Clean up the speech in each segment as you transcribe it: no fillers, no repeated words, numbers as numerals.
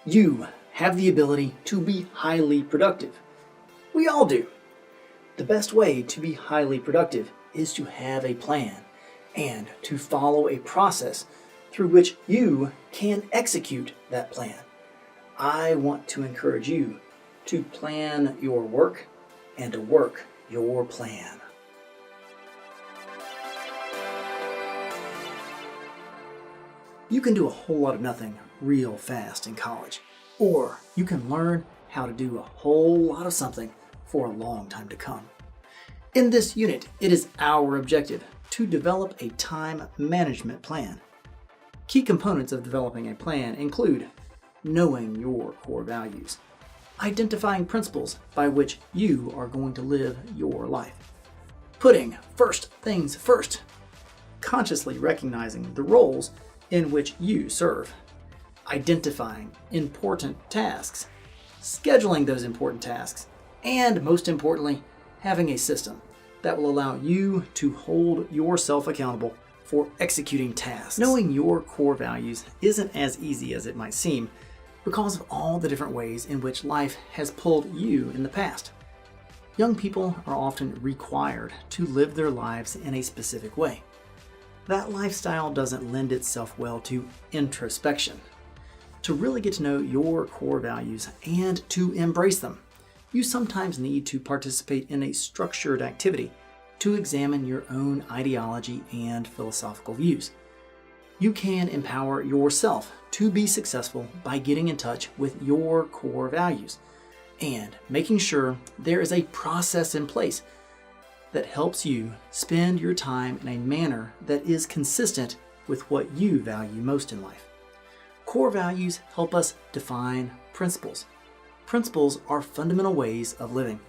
You have the ability to be highly productive. We all do. The best way to be highly productive is to have a plan and to follow a process through which you can execute that plan. I want to encourage you to plan your work and to work your plan. You can do a whole lot of nothing real fast in college, or you can learn how to do a whole lot of something for a long time to come. In this unit, it is our objective to develop a time management plan. Key components of developing a plan include knowing your core values, identifying principles by which you are going to live your life, putting first things first, consciously recognizing the roles in which you serve, identifying important tasks, scheduling those important tasks, and most importantly, having a system that will allow you to hold yourself accountable for executing tasks. Knowing your core values isn't as easy as it might seem because of all the different ways in which life has pulled you in the past. Young people are often required to live their lives in a specific way. That lifestyle doesn't lend itself well to introspection. To really get to know your core values and to embrace them, you sometimes need to participate in a structured activity to examine your own ideology and philosophical views. You can empower yourself to be successful by getting in touch with your core values and making sure there is a process in place that helps you spend your time in a manner that is consistent with what you value most in life. Core values help us define principles. Principles are fundamental ways of living.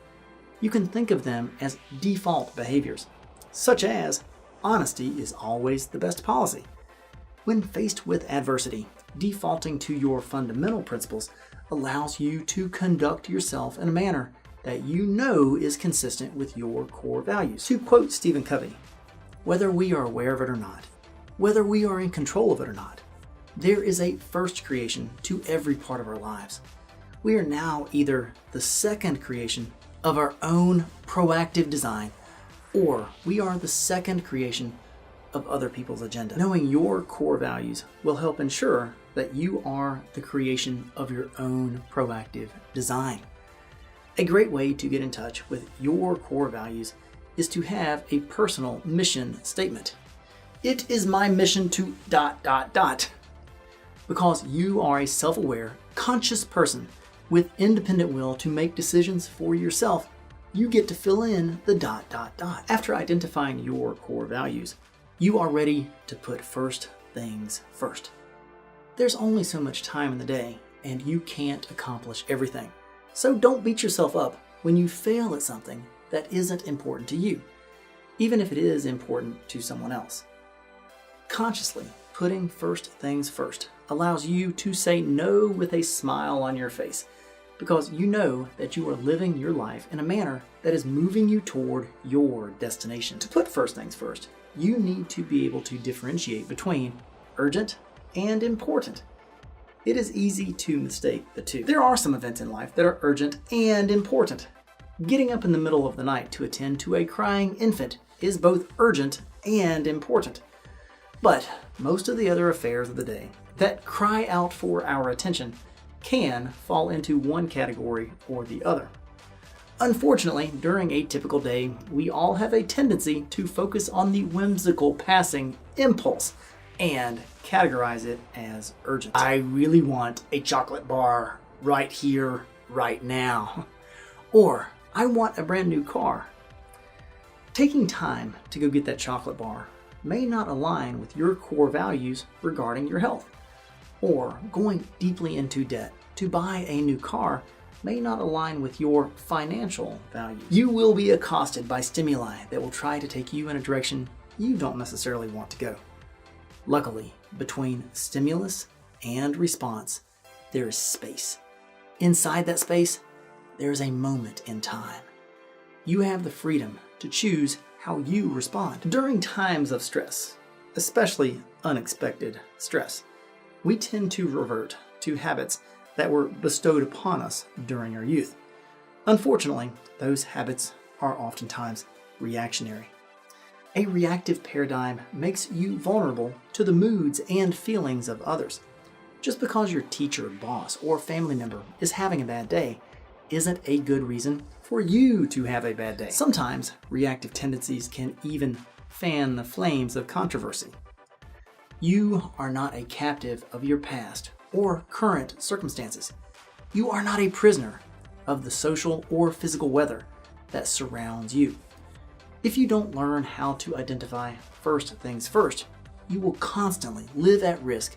You can think of them as default behaviors, such as honesty is always the best policy. When faced with adversity, defaulting to your fundamental principles allows you to conduct yourself in a manner that you know is consistent with your core values. To quote Stephen Covey, whether we are aware of it or not, whether we are in control of it or not, there is a first creation to every part of our lives. We are now either the second creation of our own proactive design, or we are the second creation of other people's agenda. Knowing your core values will help ensure that you are the creation of your own proactive design. A great way to get in touch with your core values is to have a personal mission statement. It is my mission to ... Because you are a self-aware, conscious person with independent will to make decisions for yourself, you get to fill in the ... After identifying your core values, you are ready to put first things first. There's only so much time in the day, and you can't accomplish everything. So don't beat yourself up when you fail at something that isn't important to you, even if it is important to someone else. Consciously putting first things first allows you to say no with a smile on your face, because you know that you are living your life in a manner that is moving you toward your destination. To put first things first, you need to be able to differentiate between urgent and important. It is easy to mistake the two. There are some events in life that are urgent and important. Getting up in the middle of the night to attend to a crying infant is both urgent and important. But most of the other affairs of the day that cry out for our attention can fall into one category or the other. Unfortunately, during a typical day, we all have a tendency to focus on the whimsical passing impulse and categorize it as urgent. I really want a chocolate bar right here, right now. Or, I want a brand new car. Taking time to go get that chocolate bar may not align with your core values regarding your health. Or going deeply into debt to buy a new car may not align with your financial values. You will be accosted by stimuli that will try to take you in a direction you don't necessarily want to go. Luckily, between stimulus and response, there is space. Inside that space, there is a moment in time. You have the freedom to choose how you respond. During times of stress, especially unexpected stress, we tend to revert to habits that were bestowed upon us during our youth. Unfortunately, those habits are oftentimes reactionary. A reactive paradigm makes you vulnerable to the moods and feelings of others. Just because your teacher, boss, or family member is having a bad day isn't a good reason for you to have a bad day. Sometimes reactive tendencies can even fan the flames of controversy. You are not a captive of your past or current circumstances. You are not a prisoner of the social or physical weather that surrounds you. If you don't learn how to identify first things first, you will constantly live at risk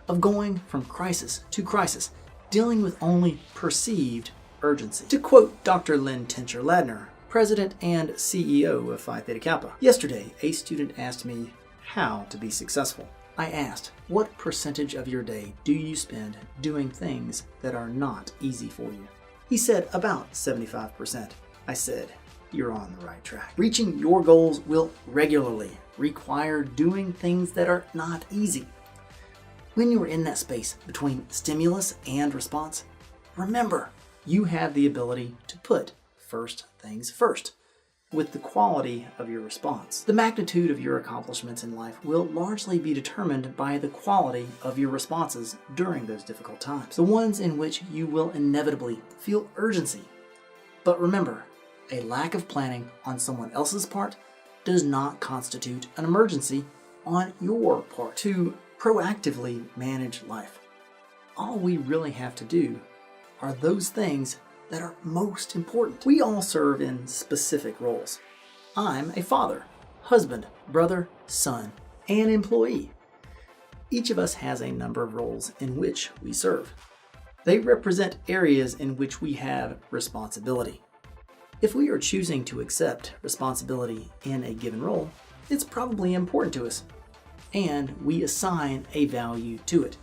of going from crisis to crisis, dealing with only perceived urgency. To quote Dr. Lynn Tincher Ladner, President and CEO of Phi Theta Kappa, yesterday a student asked me how to be successful. I asked, what percentage of your day do you spend doing things that are not easy for you? He said about 75%. I said, you're on the right track. Reaching your goals will regularly require doing things that are not easy. When you are in that space between stimulus and response, remember, you have the ability to put first things first with the quality of your response. The magnitude of your accomplishments in life will largely be determined by the quality of your responses during those difficult times, the ones in which you will inevitably feel urgency. But remember, a lack of planning on someone else's part does not constitute an emergency on your part. To proactively manage life, all we really have to do are those things that are most important. We all serve in specific roles. I'm a father, husband, brother, son, and employee. Each of us has a number of roles in which we serve. They represent areas in which we have responsibility. If we are choosing to accept responsibility in a given role, it's probably important to us, and we assign a value to it.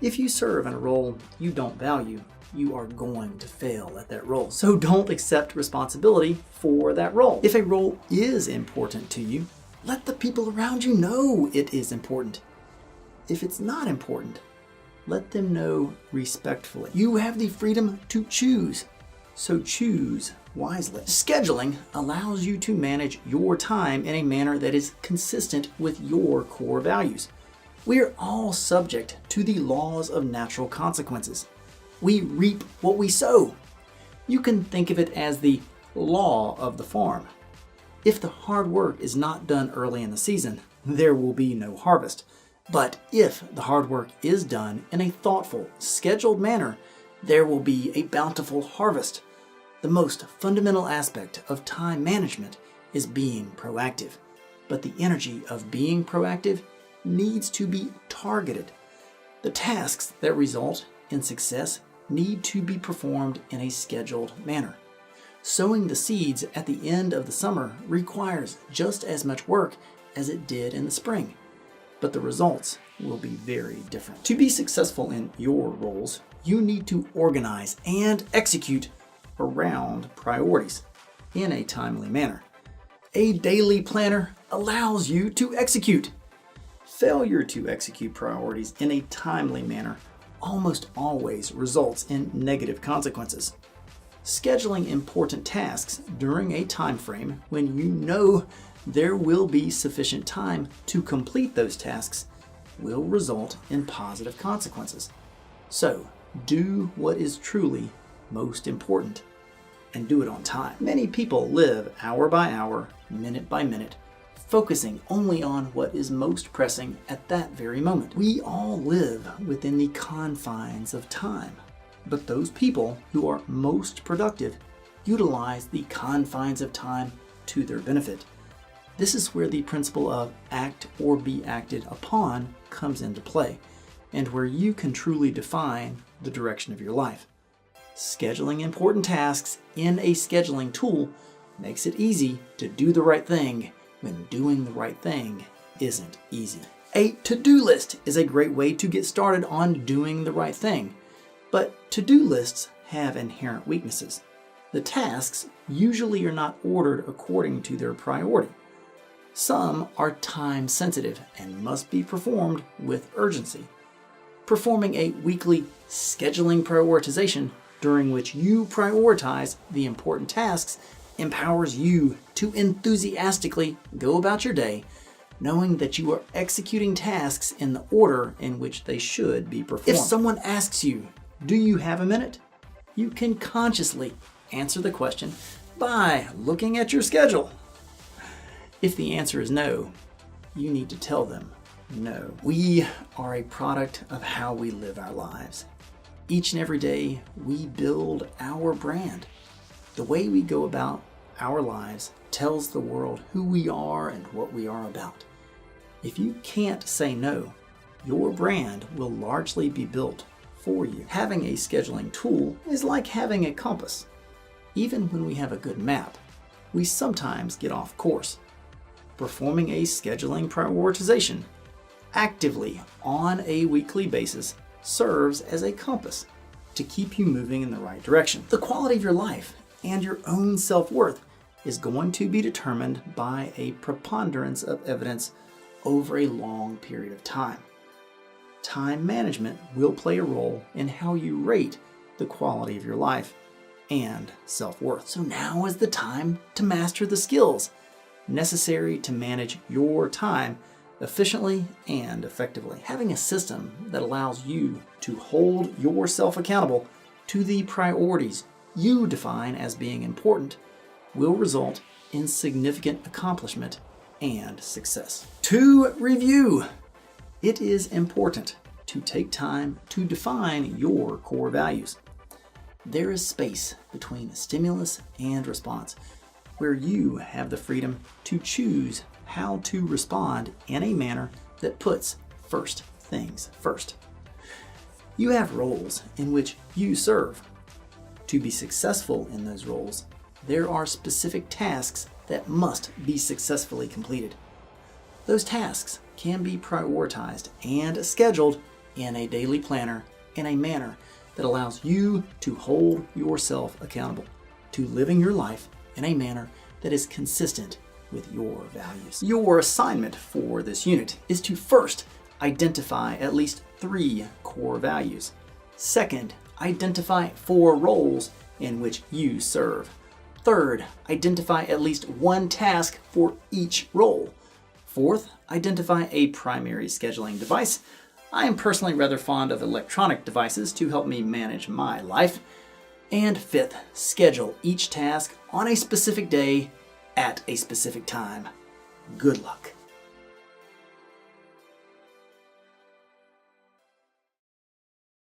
If you serve in a role you don't value, you are going to fail at that role. So don't accept responsibility for that role. If a role is important to you, let the people around you know it is important. If it's not important, let them know respectfully. You have the freedom to choose, so choose wisely. Scheduling allows you to manage your time in a manner that is consistent with your core values. We are all subject to the laws of natural consequences. We reap what we sow. You can think of it as the law of the farm. If the hard work is not done early in the season, there will be no harvest. But if the hard work is done in a thoughtful, scheduled manner, there will be a bountiful harvest. The most fundamental aspect of time management is being proactive. But the energy of being proactive needs to be targeted. The tasks that result in success need to be performed in a scheduled manner. Sowing the seeds at the end of the summer requires just as much work as it did in the spring, but the results will be very different. To be successful in your roles, you need to organize and execute around priorities in a timely manner. A daily planner allows you to execute. Failure to execute priorities in a timely manner almost always results in negative consequences. Scheduling important tasks during a time frame when you know there will be sufficient time to complete those tasks will result in positive consequences. So, do what is truly most important and do it on time. Many people live hour by hour, minute by minute, focusing only on what is most pressing at that very moment. We all live within the confines of time, but those people who are most productive utilize the confines of time to their benefit. This is where the principle of act or be acted upon comes into play, and where you can truly define the direction of your life. Scheduling important tasks in a scheduling tool makes it easy to do the right thing when doing the right thing isn't easy. A to-do list is a great way to get started on doing the right thing, but to-do lists have inherent weaknesses. The tasks usually are not ordered according to their priority. Some are time sensitive and must be performed with urgency. Performing a weekly scheduling prioritization during which you prioritize the important tasks empowers you to enthusiastically go about your day, knowing that you are executing tasks in the order in which they should be performed. If someone asks you, "Do you have a minute?" you can consciously answer the question by looking at your schedule. If the answer is no, you need to tell them no. We are a product of how we live our lives. Each and every day, we build our brand. The way we go about our lives tells the world who we are and what we are about. If you can't say no, your brand will largely be built for you. Having a scheduling tool is like having a compass. Even when we have a good map, we sometimes get off course. Performing a scheduling prioritization actively on a weekly basis serves as a compass to keep you moving in the right direction. The quality of your life and your own self-worth is going to be determined by a preponderance of evidence over a long period of time. Time management will play a role in how you rate the quality of your life and self-worth. So now is the time to master the skills necessary to manage your time efficiently and effectively. Having a system that allows you to hold yourself accountable to the priorities you define as being important will result in significant accomplishment and success. To review, it is important to take time to define your core values. There is space between stimulus and response, where you have the freedom to choose how to respond in a manner that puts first things first. You have roles in which you serve. To be successful in those roles, there are specific tasks that must be successfully completed. Those tasks can be prioritized and scheduled in a daily planner in a manner that allows you to hold yourself accountable to living your life in a manner that is consistent with your values. Your assignment for this unit is to first identify at least 3 core values. Second, identify 4 roles in which you serve. Third, identify at least 1 task for each role. Fourth, identify a primary scheduling device. I am personally rather fond of electronic devices to help me manage my life. And fifth, schedule each task on a specific day at a specific time. Good luck.